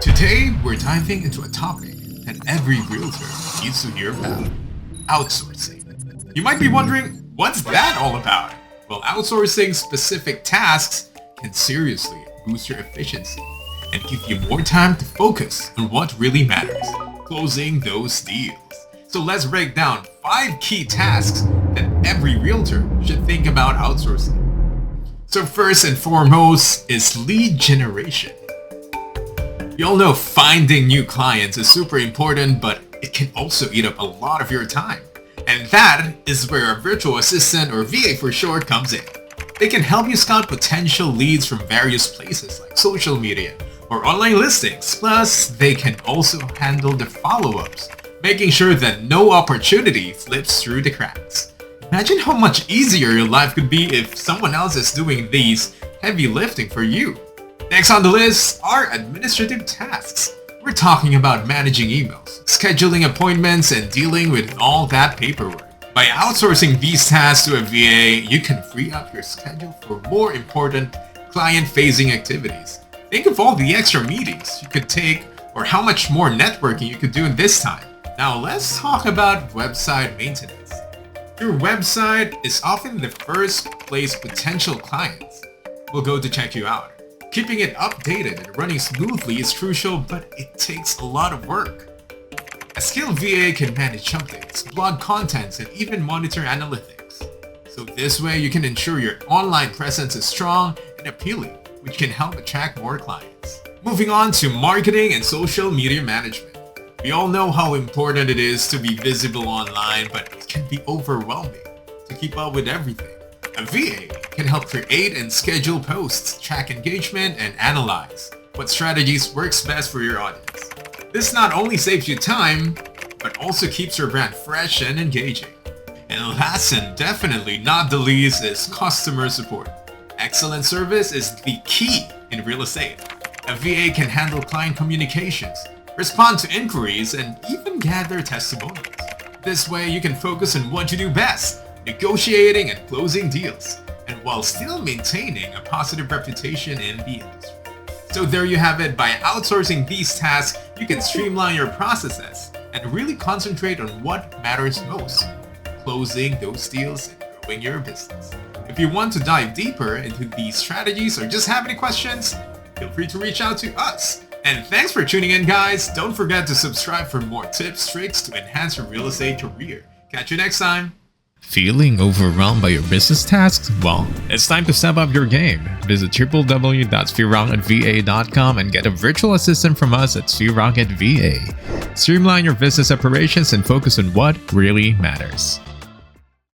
Today, we're diving into a topic that every realtor needs to hear about: outsourcing. You might be wondering, what's that all about? Well, outsourcing specific tasks can seriously boost your efficiency and give you more time to focus on what really matters: closing those deals. So let's break down 5 key tasks that every realtor should think about outsourcing. So first and foremost is lead generation. You all know finding new clients is super important, but it can also eat up a lot of your time. And that is where a virtual assistant, or VA for short, comes in. They can help you scout potential leads from various places like social media or online listings. Plus, they can also handle the follow-ups, making sure that no opportunity slips through the cracks. Imagine how much easier your life could be if someone else is doing these heavy lifting for you. Next on the list are administrative tasks. We're talking about managing emails, scheduling appointments, and dealing with all that paperwork. By outsourcing these tasks to a VA, you can free up your schedule for more important client-facing activities. Think of all the extra meetings you could take or how much more networking you could do in this time. Now let's talk about website maintenance. Your website is often the first place potential clients will go to check you out. Keeping it updated and running smoothly is crucial, but it takes a lot of work. A skilled VA can manage updates, blog contents, and even monitor analytics. So this way you can ensure your online presence is strong and appealing, which can help attract more clients. Moving on to marketing and social media management. We all know how important it is to be visible online, but it can be overwhelming to keep up with everything. A VA can help create and schedule posts, track engagement, and analyze what strategies works best for your audience. This not only saves you time, but also keeps your brand fresh and engaging. And last and definitely not the least is customer support. Excellent service is the key in real estate. A VA can handle client communications, respond to inquiries, and even gather testimonials. This way you can focus on what you do best: negotiating and closing deals, and while still maintaining a positive reputation in the industry. So there you have it. By outsourcing these tasks, you can streamline your processes and really concentrate on what matters most: closing those deals and growing your business. If you want to dive deeper into these strategies or just have any questions, feel free to reach out to us. And thanks for tuning in, guys. Don't forget to subscribe for more tips, tricks to enhance your real estate career. Catch you next time. Feeling overwhelmed by your business tasks? Well, it's time to step up your game. Visit www.spherocketva.com and get a virtual assistant from us at Spherocket VA. Streamline your business operations and focus on what really matters.